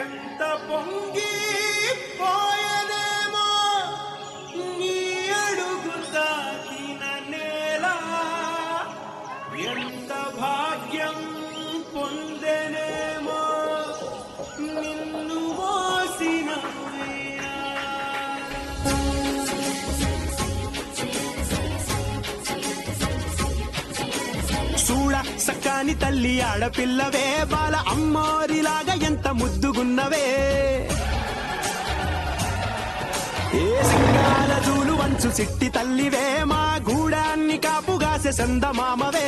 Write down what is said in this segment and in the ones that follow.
ఎంత పొంగి పోయనేమో నీ అడుగు తాకిన నేల ఎంత భాగ్యం పొందనేమో నిన్ను మోసిన చూడ సక్కాని తల్లి ఆడపిల్లవే బాల అమ్మోరిలాగా ఎంత ముద్దుగున్నవే ఏ సింగాల జూలు వంచు సిట్టి తల్లివే మా గూడాన్ని కాపుగాసే సందమామవే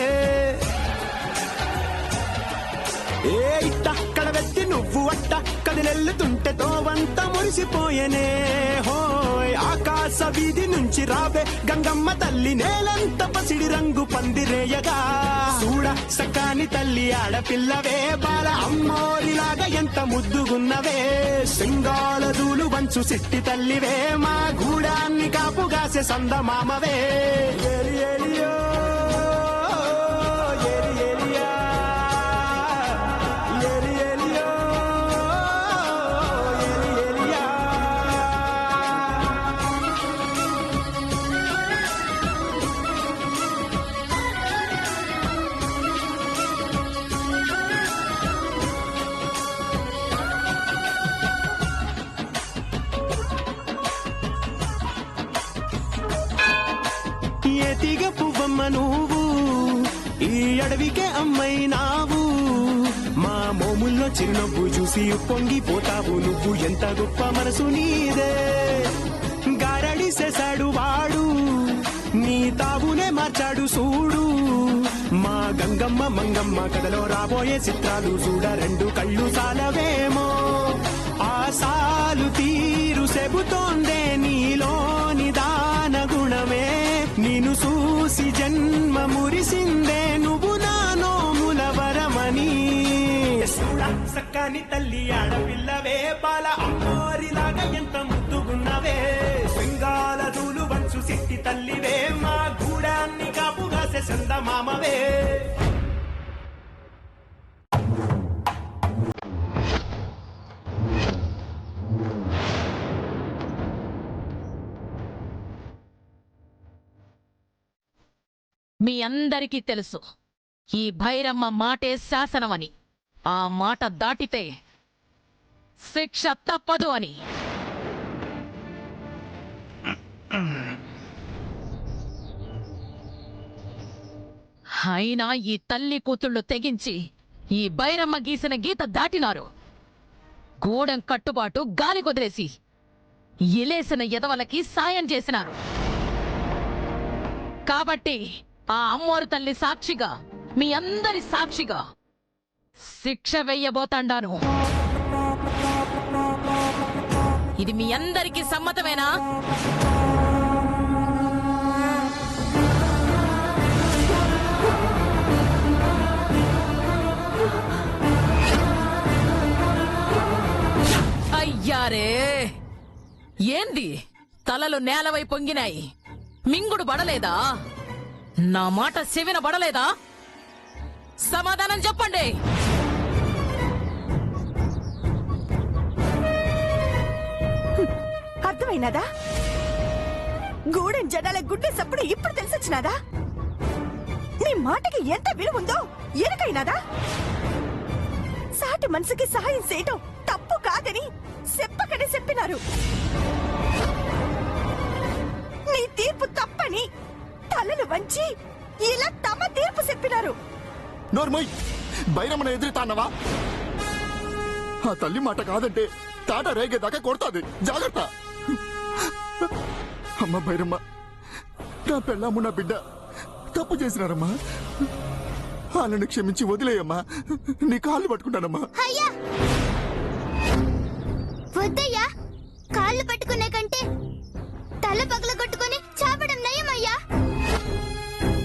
ఏ ఇట్ట కడవెత్తి నువ్వు అట్ట కదిలెల్లుతుంటే తోవంత మురిసిపోయేనే హోయ్ ఆకాశ వీధి నుంచి రావే గంగమ్మ తల్లి నేలంత పసిడి రంగు పందిరేయగా చూడ సకాని తల్లి ఆడపిల్లవే బాల అమ్మోరిలాగా ఎంత ముద్దుగున్నవే సింగాల దూలు వంచు సిట్టి తల్లివే మా గూడాన్ని కాపుగాసే సందమామవే ఏలి ఏలియో తీగ పువ్వమ్మ నువ్వు ఈ అడవికే అమ్మైనావు మా మోముల్లో చిరునవ్వు చూసి పొంగిపోతావు నువ్వు ఎంత గొప్ప మనసు నీదే గారడి చేశాడు వాడు నీ తావునే మార్చాడు చూడు మా గంగమ్మ మంగమ్మ కథలో రాబోయే చిత్రాలు చూడ రెండు కళ్ళు సాలవేమో ఆసాలు తీరు చెబుతోందే నీలోని దాన గుణమే నిన్ను చూసి జన్మ మురిసిందే నువ్వు నా నోముల వరమని సక్కాని తల్లి ఆడపిల్లవే బాల అమ్మోరిలాగా ఎంత ముద్దుగున్నవే సింగాల దూలు వంచు సిట్టి తల్లివే మా గూడాన్ని కాపుగాసే చందమామవే మీ అందరికీ తెలుసు ఈ భైరమ్మ మాటే శాసనమని ఆ మాట దాటితే శిక్ష తప్పదు అని అయినా ఈ తల్లి కూతుళ్ళు తెగించి ఈ భైరమ్మ గీసిన గీత దాటినారు గూడెం కట్టుబాటు గాలి కుదిరేసి ఇలేసిన ఎదవలకి సాయం చేసినారు కాబట్టి ఆ అమ్మోరు తల్లి సాక్షిగా మీ అందరి సాక్షిగా శిక్ష వెయ్యబోతాండాను ఇది మీ అందరికీ సమ్మతమేనా అయ్యారే ఏంది తలలు నేలవై పొంగినాయి మింగుడు పడలేదా నా మాట చెవిన పడలేదా సమాధానం చెప్పండి అర్థమైనదా గూడెం జనాల గుడ్డే సప్పుడు ఇప్పుడు తెలిసొచ్చినాదా నీ మాటకి ఎంత విలువుందో ఎరకైనాదా సాటి మనసుకి సహాయం చేయటం తప్పు కాదని చెప్పకనే చెప్పినారు నీ తీర్పు తప్పని తలలు వంచి ఇలా తమ తీర్పు చెప్పినారు నోర్మోయ్ బైరమ్మను ఎదురుతాన్నవా ఆ తల్లి మాట కాదంటే తాట రేగేదాకా కొడతాది జాగ్రత్త అమ్మ బైరమ్మ నా పెళ్ళాము నా బిడ్డ తప్పు చేసినారమ్మా వాళ్ళని క్షమించి వదిలేయమ్మా నీ కాళ్ళు పట్టుకుంటానమ్మా అయ్యా వద్దయ్యా కాళ్ళు పట్టుకునే కంటే తల పగల కొట్టుకుని చాపడం నయమయ్యా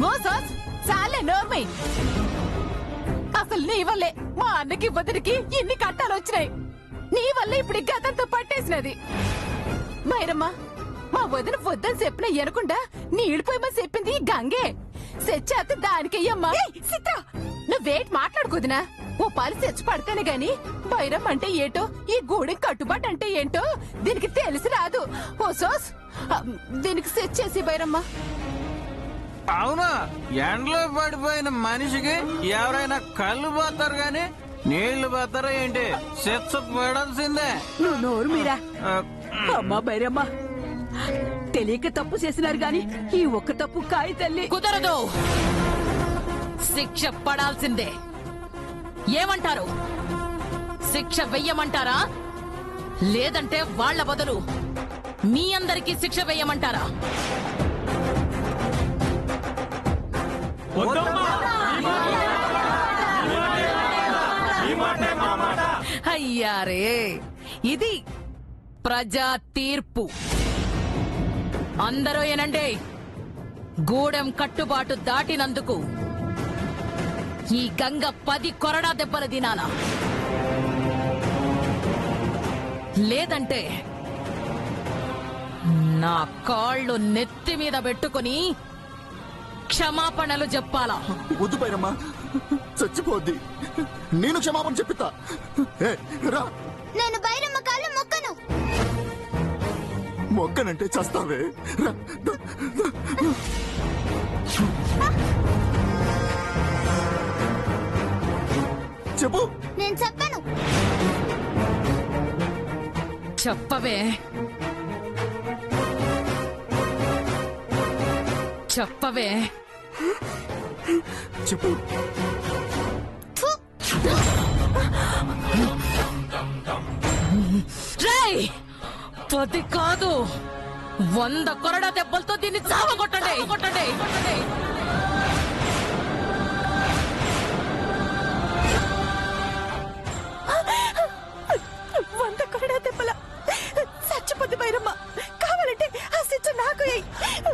మోసస్ చాలే నోర్మై అసలు నీ వల్లే మా అన్నకి వదిలికి ఇన్ని కట్టాలు వచ్చినాయి నీ వల్ల ఇప్పుడు గతంతో పట్టేసినది మైరమ్మ మా వదిన వద్దని చెప్పిన ఎనకుండా నీడిపోయమని చెప్పింది గంగే సెచ్చేత దానికయ్యమ్మా సిత్ర నువ్వేటి మాట్లాడుకోదినా ఓ పాలు తెచ్చి పడితేనే గాని బైరం అంటే ఏంటో ఈ గూడెం కట్టుబాటు అంటే ఏంటో దీనికి తెలిసి రాదు. ఓ సోస్ దీనికి సెట్ చేసి బైరమ్మ. అవునా, ఎండలో పడిపోయిన మనిషికి ఎవరైనా కళ్ళు పోతారు గాని నీళ్లు పోతారో ఏంటి? శిక్ష పడాల్సిందే. నువ్వు నోరు మీరా. ఆ, అమ్మా బైరమ్మ, తెలియక తప్పు చేసినారు గాని ఈ ఒక్క తప్పు కాయి తల్లి. కుదరదు, శిక్ష పడాల్సిందే. ఏమంటారు? శిక్ష వెయ్యమంటారా లేదంటే వాళ్ళ బదులు మీ అందరికీ శిక్ష వెయ్యమంటారా? అయ్యారే, ఇది ప్రజా తీర్పు. అందరూ ఏనండి, గూడెం కట్టుబాటు దాటినందుకు ఈ గంగ 10 కొరడా దెబ్బలు తినాలా, లేదంటే నా కాళ్ళు నెత్తి మీద పెట్టుకుని క్షమాపణలు చెప్పాలా? వద్దు బైరమ్మ, చచ్చిపోద్ది. నేను క్షమాపణ చెప్పితా. ఏ, రా. నేను బైరమ్మ కాళ్ళు మొక్కను. మొక్కనంటే చస్తావే. రా. చెప్పు. నేను చెప్పను. చెప్పవే, చెప్పవే. చెప్పు. రేయ్, 10 కాదు 100 కొరడా దెబ్బలతో దీన్ని చావగొట్టండి, కొట్టండి, కొట్టండి. వంద కొరడా దెబ్బల చచ్చిపోద్ది బైరమ్మ. కావాలంటే ఆ శిక్ష నాకు ఎయ్.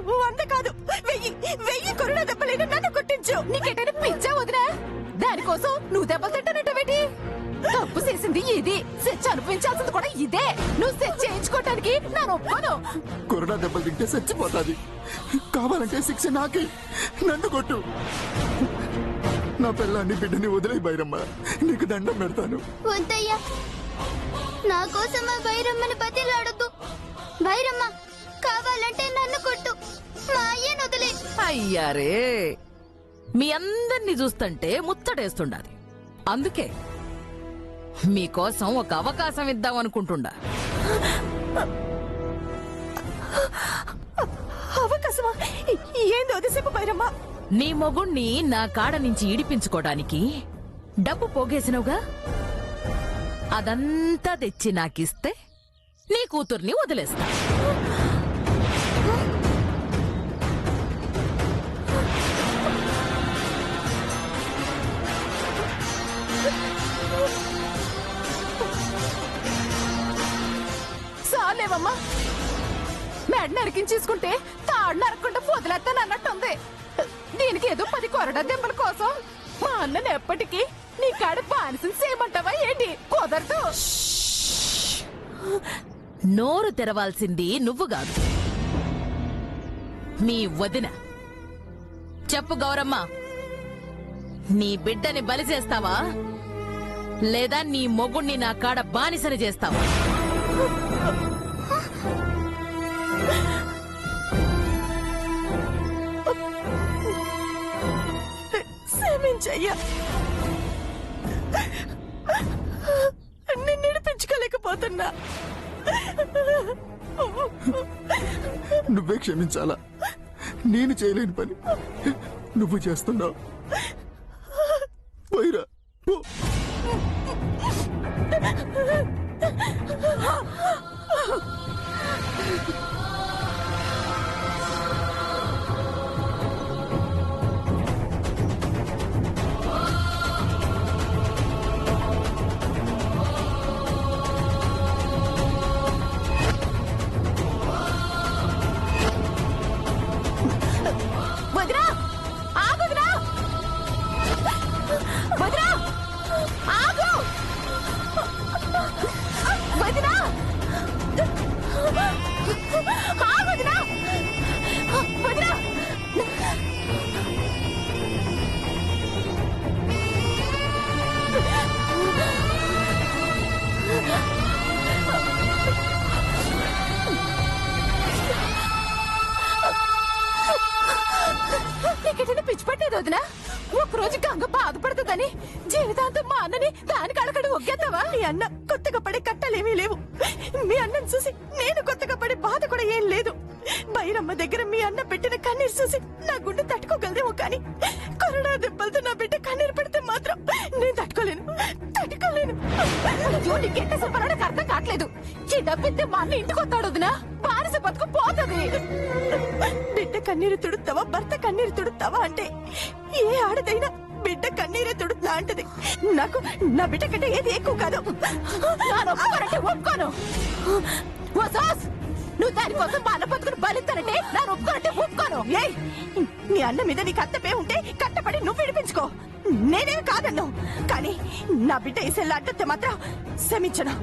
100 కాదు 1000 కొరడా దెబ్బలైనా నన్ను కొట్టించు. నీకేటైనా పిచ్చా వదినా? దానికోసం నువ్వు దెబ్బలు తింటానంటవేటి? తప్పు చేసింది ఇది, శిక్ష అనిపించాల్సింది కూడా ఇదే. నువ్వు శిక్ష చేయించుకోవటానికి నేను ఒప్పుకోను. కొరడా దెబ్బలు తింటే చచ్చిపోతాది. కావాలంటే శిక్ష నాకే, నన్ను కొట్టు. నా పిల్లాన్ని బిడ్డని వదిలే బైరమ్మ, నీకు దండం పెడతాను. వద్దయ్యా, నా కోసం ఆ బైరమ్మని బతిలాడద్దు. బైరమ్మ, కావాలంటే నన్ను కొట్టు, మా అయ్యను వదిలే. అయ్యారే, మీ అందరినీ చూస్తుంటే ముచ్చటేస్తుండాది. అందుకే మీకోసం ఒక అవకాశం ఇద్దాం అనుకుంటుండా. అవకాశమా? ఏంది వదిసేపు బైరమ్మ? నీ మొగుణ్ణి నా కాడ నుంచి ఈడిపించుకోవడానికి డబ్బు పోగేసినవుగా, అదంతా తెచ్చి నాకిస్తే నీ కూతుర్ని వదిలేస్తా. సాలేవమ్మా, మెడ నరికించేసుకుంటే తాడు నరకుండా వదిలేస్తానన్నట్టుంది. దీనికి ఏదో 10 కొరడా దెబ్బల కోసం మా అన్నని ఎప్పటికీ నీ కాడ బానిసని చేయమంటావా ఏంటి? కుదరదు. నోరు తెరవాల్సింది నువ్వు కాదు, మీ వదిన. చెప్పు గౌరమ్మ, నీ బిడ్డని బలి చేస్తావా లేదా నీ మొగుణ్ణి నా కాడ బానిసని చేస్తావా? క్షమించయ్యా, నిన్ను నడిపించుకోలేకపోతున్నా. నువ్వే క్షమించాలా? నేను చేయలేని పని నువ్వు చేస్తున్నావు. పోయిరా, పో. వదినా, ఆగుదినా, వదినా, ఆగు. వదినా ఒక రోజు గంగ బాధపడుతుందని జీవితాంతం మా అన్నని దానికి అడగడు ఒగ్గేద్దావా? మీ అన్న కొత్తగా పడే కట్టలేమీ లేవు. మీ అన్నను చూసి నేను కొత్తగా పడే బాధ కూడా ఏం లేదు. బైరమ్మ దగ్గర మీ అన్న పెట్టిన కన్నీరు చూసి నా గుండె తట్టుకోగలదేమో కానీ కరోనా దెబ్బలతో నా బిడ్డ కన్నీరు పెడితే మాత్రం నేను తట్టుకోలేను. అయ్యో, నీకెంత చెప్పాలో నాకు అర్థం కావట్లేదు. ఈ డబ్బిస్తే మా అన్న ఇంటికి వస్తాడు వదినా, బానిస బతుకు పోతుంది. బిడ్డ కన్నీరు తుడుతావా భర్త కన్నీరు తుడుతావా అంటే ఏ ఆడదైనా బిడ్డ కన్నీరే తుడుతా అంటది. నాకు నా బిడ్డ కంటే ఏది ఎక్కువ కాదు. ನಾನು ಒಪ್ಕೊರಂటే ఒప్పుకోను. ఓ సాస్, నువ్వు దానికోసం మా అన్న బతుకును బలిస్తానంటే నేను ఒప్పుకోనంటే ఒప్పుకోను. ఏయ్, నీ అన్న మీద నీకు అత్తపే ఉంటే కట్టపడి నువ్వు విడిపించుకో. నేనేం కాదన్ను, కానీ నా బిడ్డ ఈసెల్లా అడ్డొస్తే మాత్రం క్షమించను.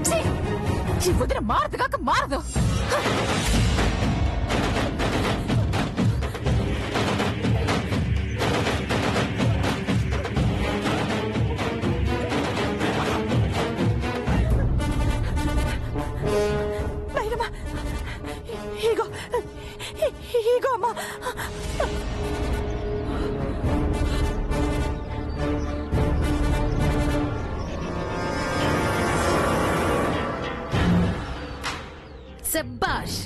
ఛీ! ఈ వదిన మారదు కాక మారదు. బైరమ్మ, ఇగో ఇగో అమ్మా. శబ్బాష్.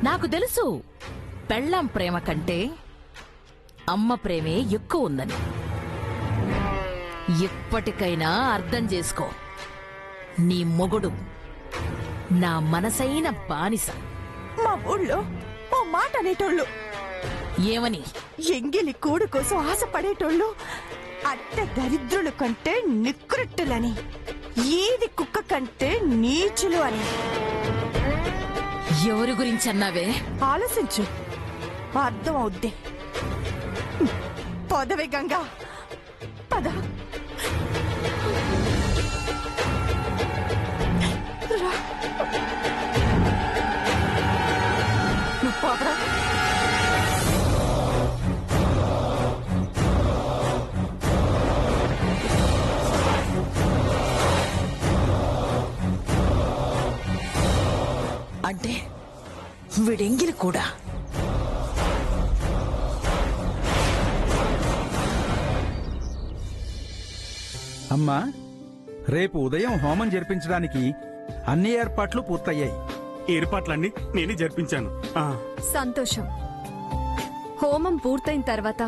నాకు తెలుసు పెళ్ళాం ప్రేమ కంటే అమ్మ ప్రేమే ఎక్కువ ఉందని. ఇప్పటికైనా అర్థం చేసుకో. నీ మొగుడు నా మనసైన బానిస. మా ఊళ్ళో ఓ మాట అనేటోళ్ళు, ఏమని? ఎంగిలి కూడు కోసం ఆశపడేటోళ్ళు అట్ట దరిద్రుల కంటే నికృట్టులని, ఏది కుక్క కంటే నీచులు అని. ఎవరి గురించి అన్నావే? ఆలోచించు, అర్థం అవుద్ది. పదవే గంగా, పద. రా. నువ్వు పోదరా. అంటే వీడెంగిలి కూడా. అమ్మా, రేపు ఉదయం హోమం జరిపించడానికి అన్ని ఏర్పాట్లు పూర్తయ్యాయి. ఏర్పాట్లన్నీ నేనే జరిపించాను. సంతోషం. హోమం పూర్తయిన తర్వాత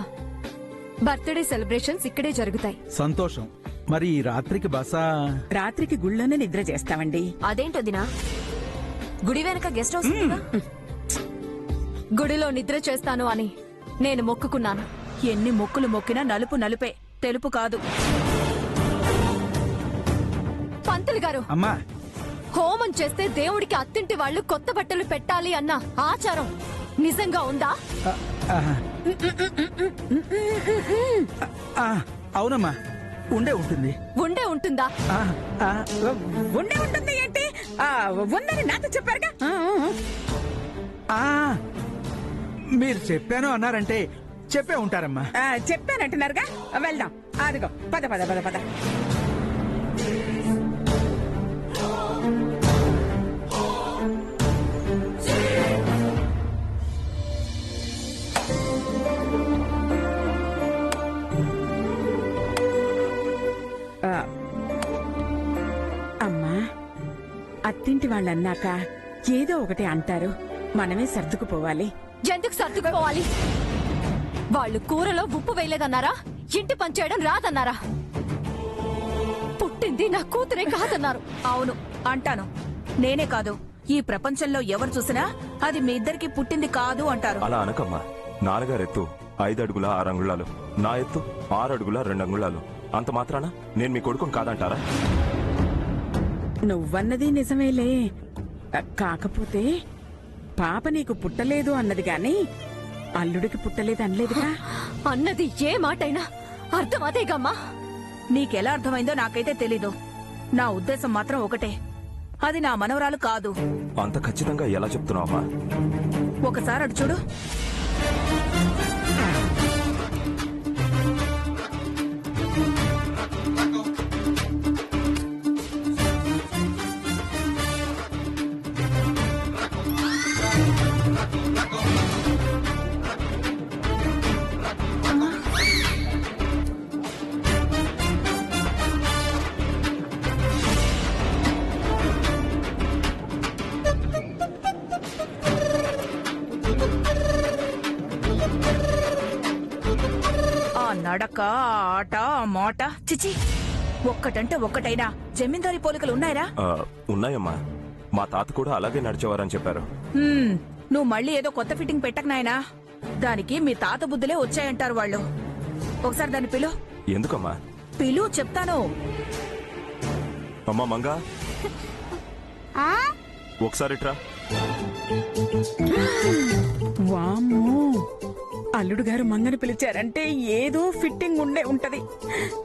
బర్త్డే సెలబ్రేషన్స్ ఇక్కడే జరుగుతాయి. సంతోషం. మరి ఈ రాత్రికి బస? రాత్రికి గుళ్ళోనే నిద్ర చేస్తామండి. అదేంటొదినా, గుడి వెనక గెస్ట్ హౌస్ ఉందిగా? గుడిలో నిద్ర చేస్తాను అని నేను మొక్కుకున్నాను. ఎన్ని మొక్కులు మొక్కినా నలుపు నలుపే, తెలుపు కాదు. పంతులు గారు, అమ్మా, హోమం చేస్తే దేవుడికి అత్తింటి వాళ్ళు కొత్త బట్టలు పెట్టాలి అన్న ఆచారం నిజంగా ఉందా? అవునమ్మా, ఉండే ఉంటుంది. ఉండే ఉంటుందా? ఉండే ఉంటుంది ఏంటి? ఉందని నాతో చెప్పారుగా. మీరు చెప్పాను అన్నారంటే చెప్పే ఉంటారమ్మా. చెప్పానంటున్నారుగా, వెళ్దాం. అదిగో, పద పద పద పద. అమ్మా, అత్తింటి వాళ్ళన్నాక ఏదో ఒకటి అంటారు, మనమే సర్దుకుపోవాలి. ఎందుకు సర్దుకుపోవాలి? వాళ్ళు కూరలో ఉప్పు వేయలేదన్నారా? ఇంటి పని చేయడం రాదన్నారా? పుట్టింది నా కూతురే కాదన్నారు. అవును అంటాను. నేనే కాదు, ఈ ప్రపంచంలో ఎవరు చూసినా అది మీ ఇద్దరికి పుట్టింది కాదు అంటారు. అలా అనకమ్మా. నాన్నగారెత్తు 5 అడుగుల 6 అంగుళాలు, నా ఎత్తు 6 అడుగుల 2 అంగుళాలు. అంత మాత్రాన నేను మీ కొడుకుని కాదంటారా? నువ్వన్నది నిజమేలే. కాకపోతే పాప నీకు పుట్టలేదు అన్నది గాని అల్లుడికి పుట్టలేదు అనలేదుగా. అన్నది ఏ మాటైనా అర్థం అదేగమ్మా. నీకెలా అర్థమైందో నాకైతే తెలీదు. నా ఉద్దేశం మాత్రం ఒకటే, అది నా మనవరాలు కాదు. అంత ఖచ్చితంగా ఎలా చెప్తున్నావు అమ్మా? ఒకసారి అటు చూడు. నడక ఆట మాట చిచి ఒక్కటంటే ఒక్కటైనా జమీందారీ పోలికలు ఉన్నాయరా? ఉన్నాయమ్మా. మా తాత కూడా అలాగే నడిచేవారని చెప్పారు. నువ్వు మళ్ళీ ఏదో కొత్త ఫిట్టింగ్ పెట్టక నాయనా. దానికి మీ తాత బుద్ధులే వచ్చాయంటారు వాళ్ళు. ఒకసారి దాన్ని పిలు. ఎందుకమ్మా? పిలు చెప్తాను. అమ్మా మంగా, ఒకసారి ట్రా. వామ్మో, అల్లుడు గారు మంగని పిలిచారంటే ఏదో ఫిట్టింగ్ ఉండే ఉంటది.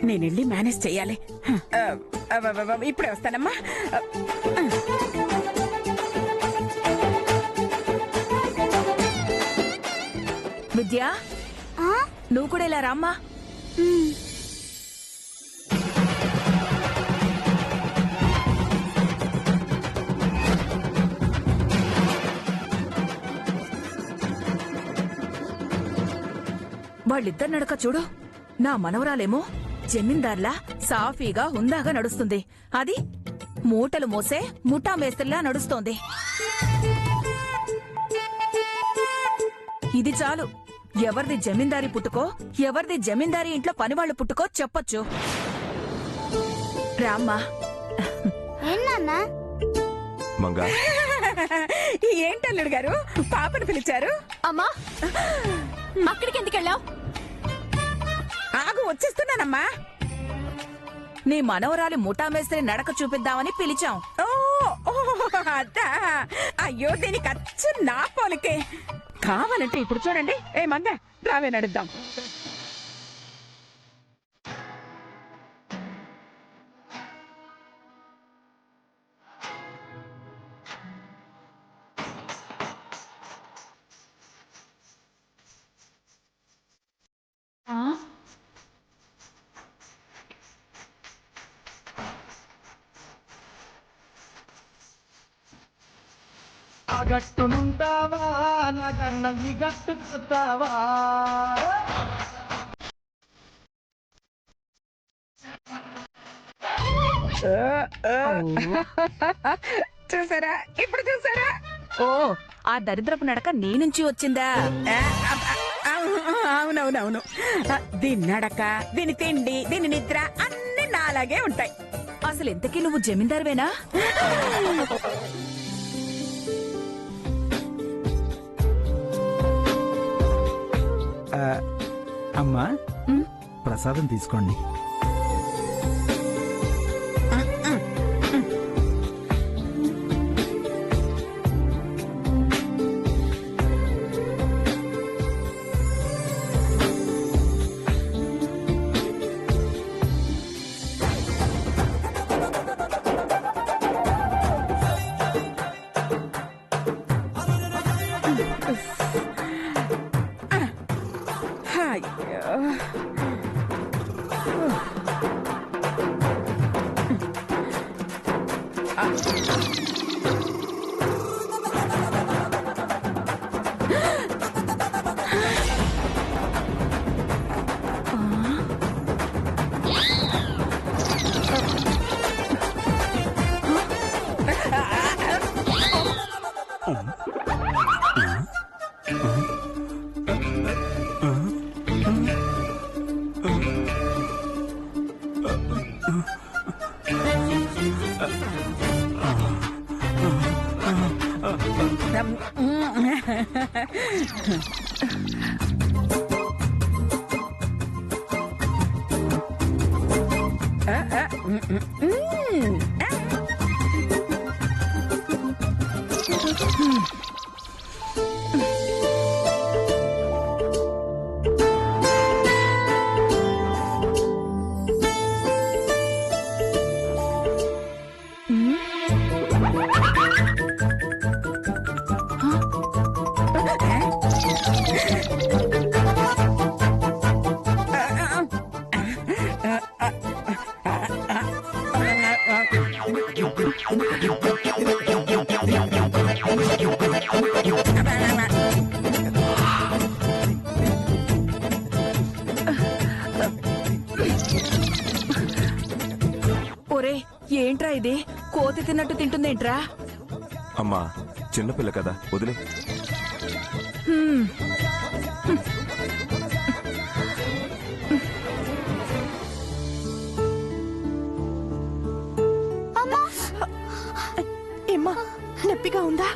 నేనెళ్ళి మేనేజ్ చెయ్యాలి. ఇప్పుడే వస్తానమ్మా. విద్యా, నువ్వు కూడా ఇలా రామ్మా. వాళ్ళిద్దరు నడక చూడు. నా మనవరాలేమో జమీందార్లా సాఫీగా హుందాగా నడుస్తుంది. అది మూటలు మోసే ముఠా మేస్త్రిలా నడుస్తోంది. ఇది చాలు. ఎవరిది జమీందారీ పుట్టుకో, ఎవరిది జమీందారీ ఇంట్లో పనివాళ్లు పుట్టుకో చెప్పొచ్చు. రామ్మా. మంగా, ఏంటల్లుడు గారు పాపను పిలిచారు? అమ్మా, అక్కడికి ఎందుకెళ్ళావు? ఆగు, వచ్చేస్తున్నానమ్మా. నీ మనవరాలి ముఠా మేస్త్రి నడక చూపిద్దామని పిలిచాం. అదా, అయ్యో దీనికి అచ్చు నా పోలికే. కావాలంటే ఇప్పుడు చూడండి. ఏ మంగ, రావే నడుద్దాం. గట్టునుంటావా నా కన్న ఈ గట్టు కొత్తావా? చూసారా, ఇప్పుడు చూసారా? ఓ, ఆ దరిద్రపు నడక నీ నుంచి వచ్చిందా? అవునవునవును. దీని నడక, దీని తిండి, దీని నిద్ర అన్ని నాలాగే ఉంటాయి. అసలు ఇంతకీ నువ్వు జమీందారువేనా? అమ్మా, ప్రసాదం తీసుకోండి. ఒరే, ఏంట్రా ఇది? కోతి తిన్నట్టు తింటుందేంట్రా? అమ్మా, చిన్నపిల్ల కదా, వదిలే. నొప్పిగా ఉందా?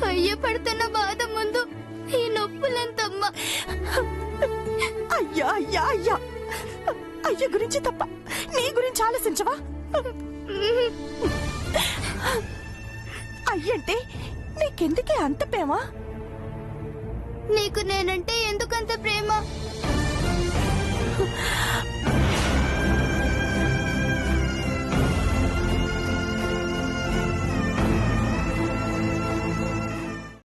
అయ్య పడుతున్న బాధ ముందు ఈ నొప్పులెంతమ్మా? అయ్యా అయ్యా అయ్యా, అయ్య గురించి తప్ప నీ గురించి ఆలోచించవా? అయ్యంటే నీకెందుకే అంత ప్రేమ? నీకు నేనంటే ఎందుకంత ప్రేమ?